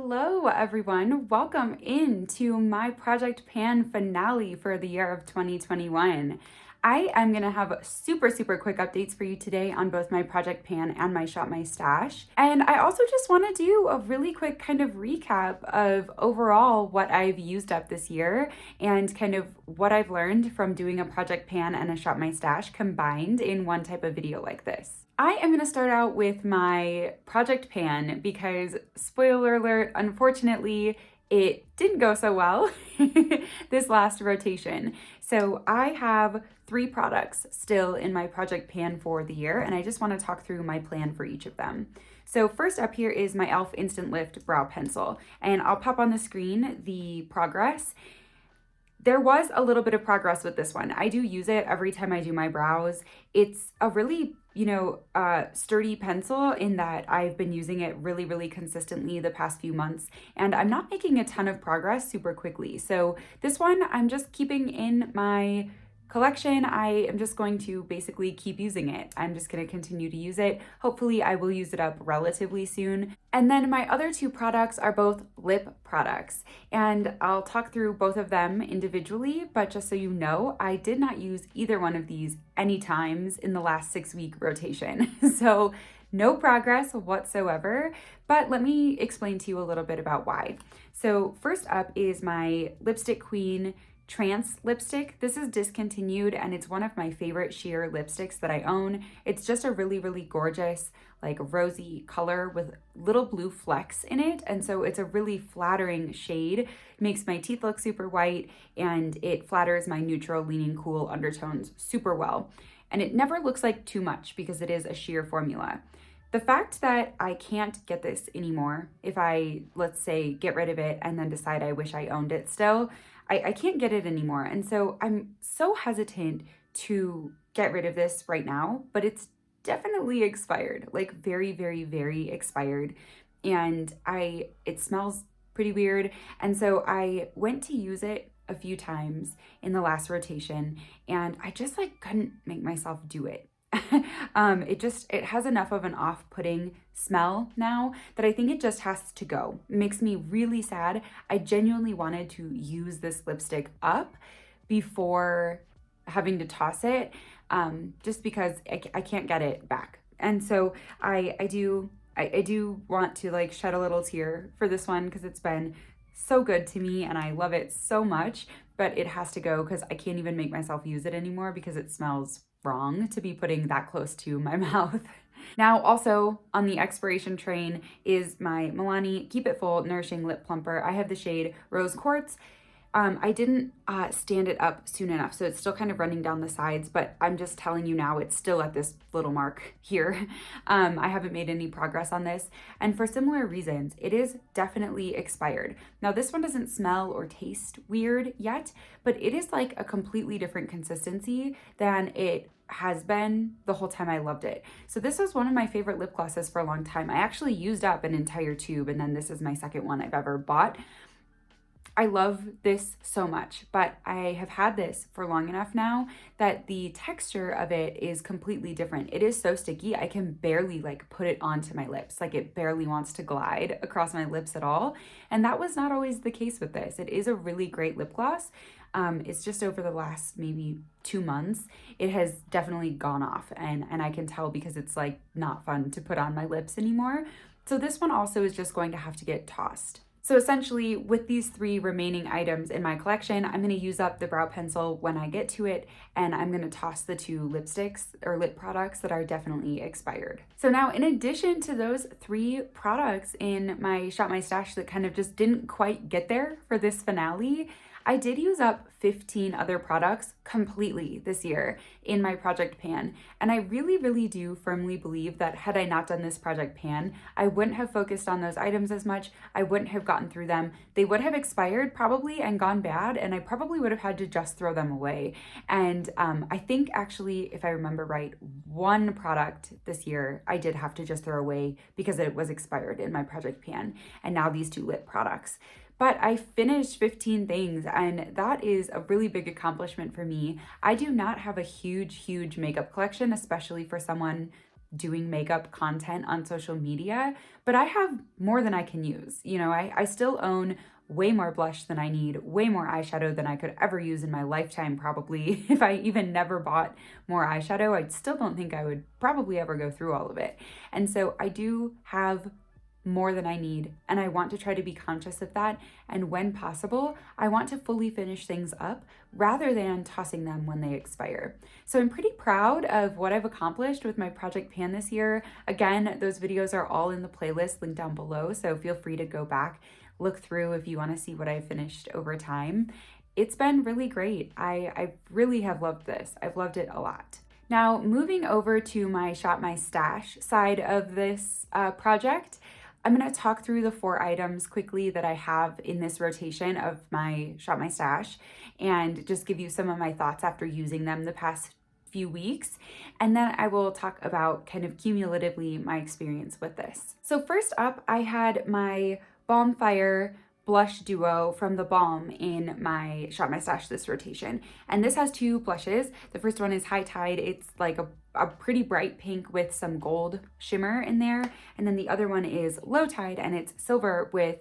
Hello everyone, welcome into my Project Pan finale for the year of 2021. I am going to have super quick updates for you today on both my Project Pan and my Shop My Stash. And I also just want to do a really quick kind of recap of overall what I've used up this year and kind of what I've learned from doing a Project Pan and a Shop My Stash combined in one type of video like this. I am going to start out with my Project Pan because, spoiler alert, unfortunately, it didn't go so well this last rotation. So I have 3 products still in my Project Pan for the year, and I just want to talk through my plan for each of them. So first up here is my e.l.f. Instant Lift Brow Pencil, and I'll pop on the screen the progress. There was a little bit of progress with this one. I do use it every time I do my brows. It's a really, sturdy pencil in that I've been using it really consistently the past few months, and I'm not making a ton of progress super quickly. So this one I'm just keeping in my collection. I am just going to basically keep using it. I'm just going to continue to use it. Hopefully I will use it up relatively soon. And then my other 2 products are both lip products, and I'll talk through both of them individually, but just so you know, I did not use either one of these any times in the last 6-week rotation. So no progress whatsoever, but let me explain to you a little bit about why. So first up is my Lipstick Queen Trance lipstick. This is discontinued and it's one of my favorite sheer lipsticks that I own. It's just a really gorgeous, like rosy color with little blue flecks in it. And so it's a really flattering shade. It makes my teeth look super white and it flatters my neutral leaning cool undertones super well. And it never looks like too much because it is a sheer formula. The fact that I can't get this anymore, if I, let's say, get rid of it and then decide I wish I owned it still, I can't get it anymore. And so I'm so hesitant to get rid of this right now, but it's definitely expired, like very expired. And it smells pretty weird. And so I went to use it a few times in the last rotation and I just couldn't make myself do it. It has enough of an off-putting smell now that I think it just has to go. It makes me really sad. I genuinely wanted to use this lipstick up before having to toss it, just because I can't get it back. And so I do want to shed a little tear for this one because it's been so good to me and I love it so much, but it has to go because I can't even make myself use it anymore because it smells wrong to be putting that close to my mouth. Now also on the expiration train is my Milani Keep It Full Nourishing Lip Plumper. I have the shade Rose Quartz. I didn't stand it up soon enough, so it's still kind of running down the sides, but I'm just telling you now it's still at this little mark here. I haven't made any progress on this, and for similar reasons, it is definitely expired. Now this one doesn't smell or taste weird yet, but it is like a completely different consistency than it has been the whole time I loved it. So this was one of my favorite lip glosses for a long time. I actually used up an entire tube, and then this is my second one I've ever bought. I love this so much, but I have had this for long enough now that the texture of it is completely different. It is so sticky, I can barely put it onto my lips. It barely wants to glide across my lips at all. And that was not always the case with this. It is a really great lip gloss. It's just over the last maybe 2 months, it has definitely gone off and I can tell because it's not fun to put on my lips anymore. So this one also is just going to have to get tossed. So essentially, with these 3 remaining items in my collection, I'm going to use up the brow pencil when I get to it, and I'm going to toss the 2 lipsticks or lip products that are definitely expired. So now, in addition to those 3 products in my Shop My Stash that kind of just didn't quite get there for this finale, I did use up 15 other products completely this year in my Project Pan. And I really do firmly believe that had I not done this Project Pan, I wouldn't have focused on those items as much. I wouldn't have gotten through them. They would have expired probably and gone bad, and I probably would have had to just throw them away. And I think actually, if I remember right, 1 product this year I did have to just throw away because it was expired in my Project Pan. And now these 2 lip products. But I finished 15 things, and that is a really big accomplishment for me. I do not have a huge makeup collection, especially for someone doing makeup content on social media, but I have more than I can use. You know, I still own way more blush than I need, way more eyeshadow than I could ever use in my lifetime, probably. If I even never bought more eyeshadow, I still don't think I would probably ever go through all of it. And so I do have more than I need, and I want to try to be conscious of that. And when possible, I want to fully finish things up rather than tossing them when they expire. So I'm pretty proud of what I've accomplished with my project pan this year. Again, those videos are all in the playlist linked down below, so feel free to go back, look through if you want to see what I finished over time. It's been really great. I really have loved this. I've loved it a lot. Now, moving over to my Shop My Stash side of this project, I'm going to talk through the 4 items quickly that I have in this rotation of my Shop My Stash and just give you some of my thoughts after using them the past few weeks. And then I will talk about kind of cumulatively my experience with this. So first up, I had my Balm Fire blush duo from the Balm in my Shop My Stash this rotation. And this has 2 blushes. The first one is High Tide. It's like a pretty bright pink with some gold shimmer in there. And then the other one is Low Tide, and it's silver with,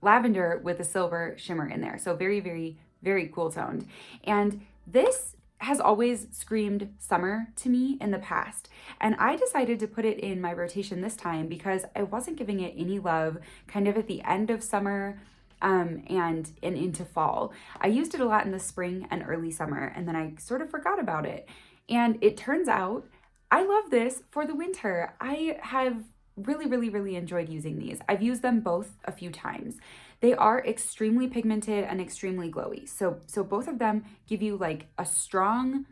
lavender with a silver shimmer in there. So very, very, very cool toned. And this has always screamed summer to me in the past. And I decided to put it in my rotation this time because I wasn't giving it any love kind of at the end of summer and into fall. I used it a lot in the spring and early summer, and then I sort of forgot about it. And it turns out I love this for the winter. I have really, really, really enjoyed using these. I've used them both a few times. They are extremely pigmented and extremely glowy. So both of them give you like a strong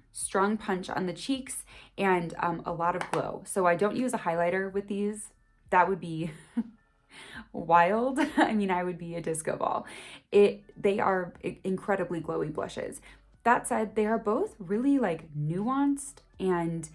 punch on the cheeks and a lot of glow. So I don't use a highlighter with these. That would be wild. I mean, I would be a disco ball. They are incredibly glowy blushes. That said, they are both really like nuanced and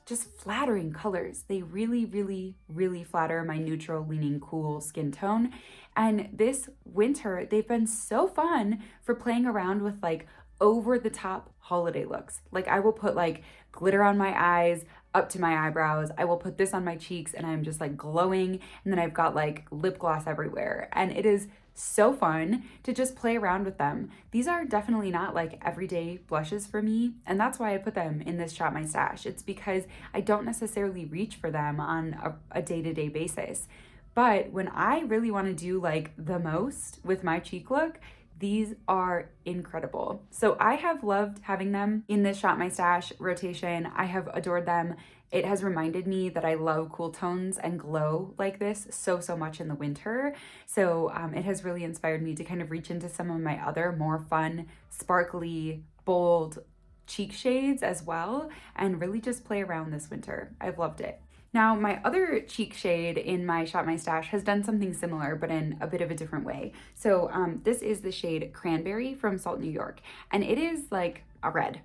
just flattering colors. They really, really, really flatter my neutral leaning cool skin tone. And this winter, they've been so fun for playing around with like over the top holiday looks. Like I will put like glitter on my eyes, up to my eyebrows. I will put this on my cheeks and I'm just like glowing. And then I've got like lip gloss everywhere. And it is so fun to just play around with them. These are definitely not like everyday blushes for me, and that's why I put them in this Shop My Stash. It's because I don't necessarily reach for them on a day-to-day basis. But when I really want to do like the most with my cheek look, these are incredible. So I have loved having them in this Shop My Stash rotation. I have adored them. It has reminded me that I love cool tones and glow like this so much in the winter. So it has really inspired me to kind of reach into some of my other more fun, sparkly, bold cheek shades as well, and really just play around this winter. I've loved it. Now, my other cheek shade in my Shop My Stash has done something similar, but in a bit of a different way. So this is the shade Cranberry from Salt New York, and it is like a red.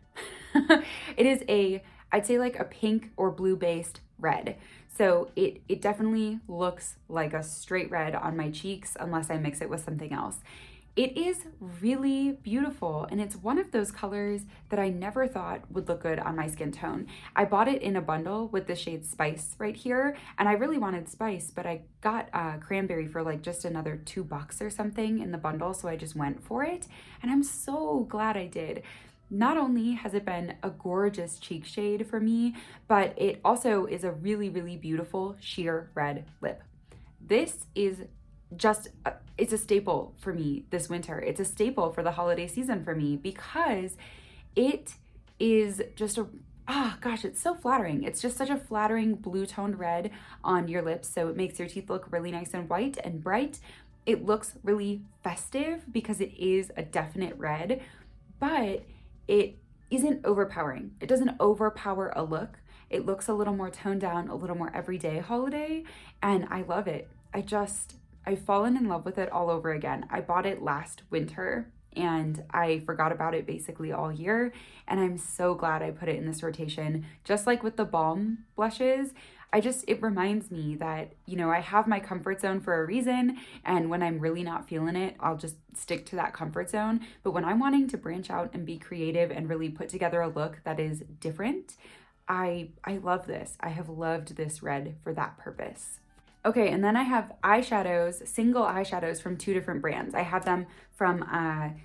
It is I'd say like a pink or blue based red. So it definitely looks like a straight red on my cheeks unless I mix it with something else. It is really beautiful, and it's one of those colors that I never thought would look good on my skin tone. I bought it in a bundle with the shade Spice right here, and I really wanted Spice, but I got Cranberry for like just another $2 or something in the bundle, so I just went for it, and I'm so glad I did. Not only has it been a gorgeous cheek shade for me, but it also is a really, really beautiful sheer red lip. This is just, it's a staple for me this winter. It's a staple for the holiday season for me because it is just it's so flattering. It's just such a flattering blue toned red on your lips. So it makes your teeth look really nice and white and bright. It looks really festive because it is a definite red, but it isn't overpowering. It doesn't overpower a look. It looks a little more toned down, a little more everyday holiday, and I love it. I've fallen in love with it all over again. I bought it last winter and I forgot about it basically all year, and I'm so glad I put it in this rotation. Just like with the Balm blushes, it reminds me that, you know, I have my comfort zone for a reason, and when I'm really not feeling it, I'll just stick to that comfort zone. But when I'm wanting to branch out and be creative and really put together a look that is different, I love this. I have loved this red for that purpose. Okay, and then I have eyeshadows, single eyeshadows from two different brands. I have them from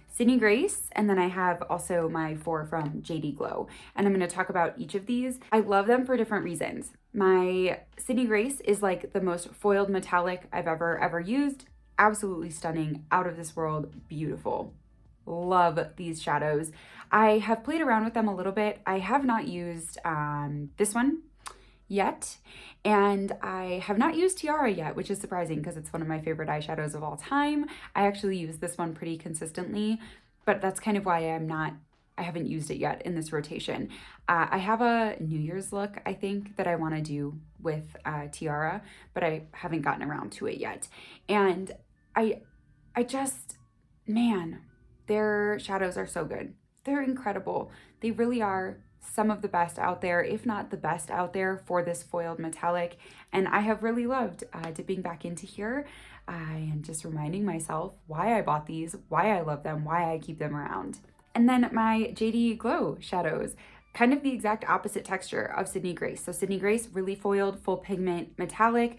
Sydney Grace, and then I have also my 4 from JD Glow. And I'm gonna talk about each of these. I love them for different reasons. My Sydney Grace is like the most foiled metallic I've ever used. Absolutely stunning, out of this world, beautiful. Love these shadows. I have played around with them a little bit. I have not used this one yet, and I have not used Tiara yet, which is surprising because it's one of my favorite eyeshadows of all time. I actually use this one pretty consistently, but that's kind of why I haven't used it yet in this rotation. I have a New Year's look, I think, that I want to do with Tiara, but I haven't gotten around to it yet. And I just, man, their shadows are so good. They're incredible. They really are some of the best out there, if not the best out there for this foiled metallic. And I have really loved dipping back into here and just reminding myself why I bought these, why I love them, why I keep them around. And then my JD Glow shadows, kind of the exact opposite texture of Sydney Grace. So Sydney Grace, really foiled, full pigment, metallic.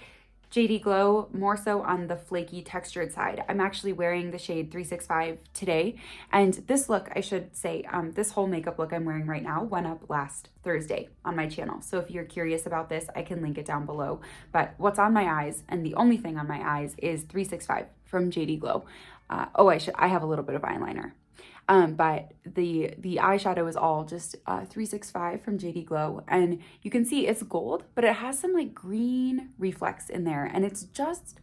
JD Glow, more so on the flaky textured side. I'm actually wearing the shade 365 today. And this look, I should say, this whole makeup look I'm wearing right now went up last Thursday on my channel. So if you're curious about this, I can link it down below. But what's on my eyes, and the only thing on my eyes, is 365 from JD Glow. I have a little bit of eyeliner. But the eyeshadow is all just 365 from JD Glow, and you can see it's gold, but it has some like green reflex in there, and it's just,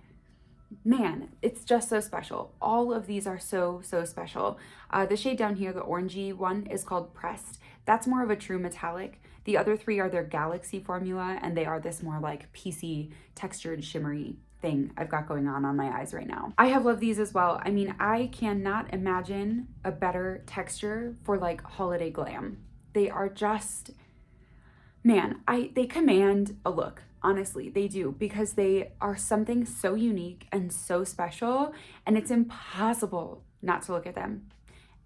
man, it's just so special. All of these are so special. The shade down here, the orangey one, is called Pressed. That's more of a true metallic. The other 3 are their Galaxy formula, and they are this more like piecey, textured, shimmery thing I've got going on my eyes right now. I have loved these as well. I mean, I cannot imagine a better texture for like holiday glam. They are just, man, they command a look. Honestly, they do, because they are something so unique and so special, and it's impossible not to look at them.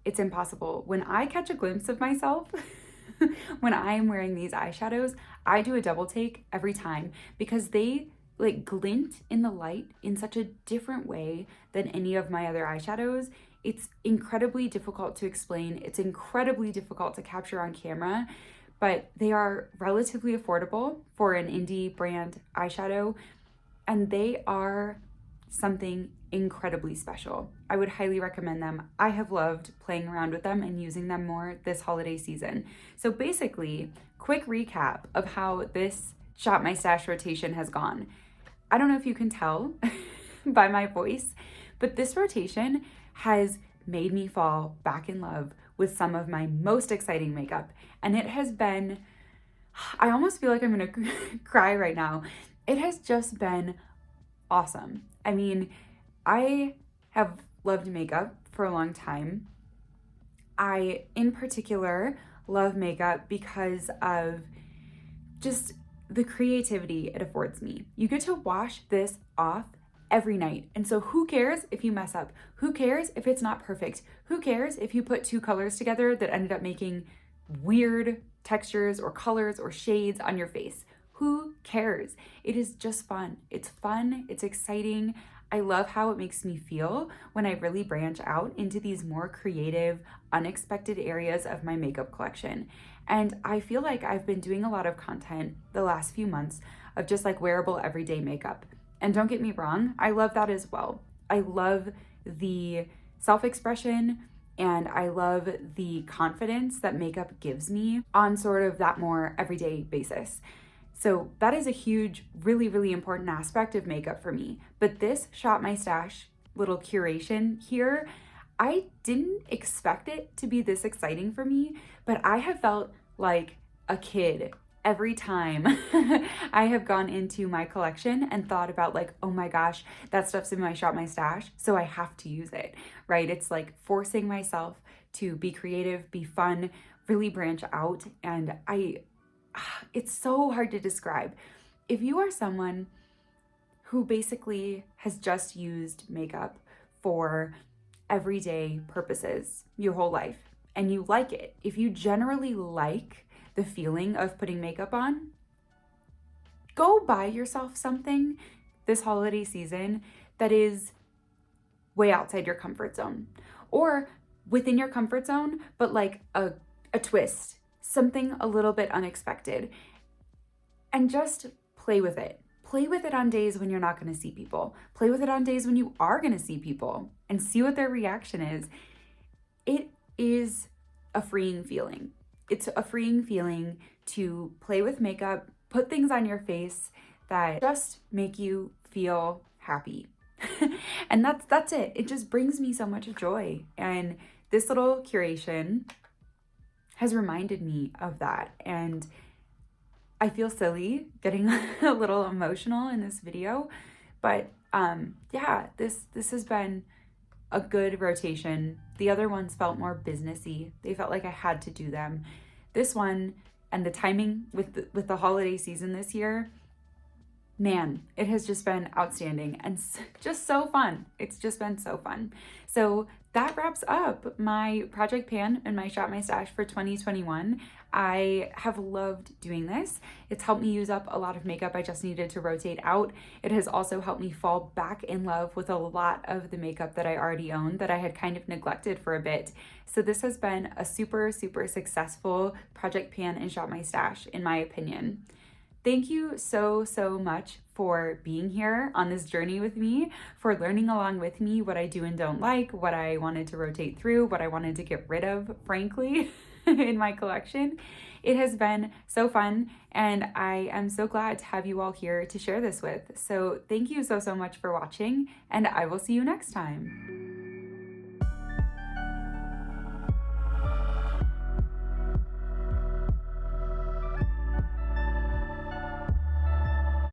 It's impossible. When I catch a glimpse of myself, when I am wearing these eyeshadows, I do a double take every time, because they like glint in the light in such a different way than any of my other eyeshadows. It's incredibly difficult to explain. It's incredibly difficult to capture on camera, but they are relatively affordable for an indie brand eyeshadow, and they are something incredibly special. I would highly recommend them. I have loved playing around with them and using them more this holiday season. So basically, quick recap of how this Shop My Stash rotation has gone. I don't know if you can tell by my voice, but this rotation has made me fall back in love with some of my most exciting makeup. And it has been, I almost feel like I'm gonna cry right now. It has just been awesome. I mean, I have loved makeup for a long time. I, in particular, love makeup because of just the creativity it affords me. You get to wash this off every night. And so who cares if you mess up? Who cares if it's not perfect? Who cares if you put 2 colors together that ended up making weird textures or colors or shades on your face? Who cares? It is just fun. It's fun. It's exciting. I love how it makes me feel when I really branch out into these more creative, unexpected areas of my makeup collection. And I feel like I've been doing a lot of content the last few months of just like wearable everyday makeup. And don't get me wrong, I love that as well. I love the self-expression and I love the confidence that makeup gives me on sort of that more everyday basis. So that is a huge, really important aspect of makeup for me. But this Shop My Stash little curation here, I didn't expect it to be this exciting for me, but I have felt like a kid every time I have gone into my collection and thought about like, oh my gosh, that stuff's in my Shop My Stash, so I have to use it, right? It's like forcing myself to be creative, be fun, really branch out. And it's so hard to describe. If you are someone who basically has just used makeup for everyday purposes your whole life and you like it, if you generally like the feeling of putting makeup on, go buy yourself something this holiday season that is way outside your comfort zone, or within your comfort zone, but like a twist, something a little bit unexpected, and just play with it. Play with it on days when you're not going to see people. Play with it on days when you are going to see people and see what their reaction is. It is a freeing feeling. It's a freeing feeling to play with makeup, put things on your face that just make you feel happy. And that's it. It just brings me so much joy. And this little curation has reminded me of that. And I feel silly getting a little emotional in this video, but yeah, this has been a good rotation. The other ones felt more businessy. They felt like I had to do them. This one, and the timing with the holiday season this year, man, it has just been outstanding and just so fun. It's just been so fun. So that wraps up my Project Pan and my Shop My Stash for 2021. I have loved doing this. It's helped me use up a lot of makeup I just needed to rotate out. It has also helped me fall back in love with a lot of the makeup that I already owned that I had kind of neglected for a bit. So this has been a super, super successful Project Pan and Shop My Stash, in my opinion. Thank you so, so much for being here on this journey with me, for learning along with me what I do and don't like, what I wanted to rotate through, what I wanted to get rid of, frankly, in my collection. It has been so fun, and I am so glad to have you all here to share this with. So thank you so, so much for watching, and I will see you next time.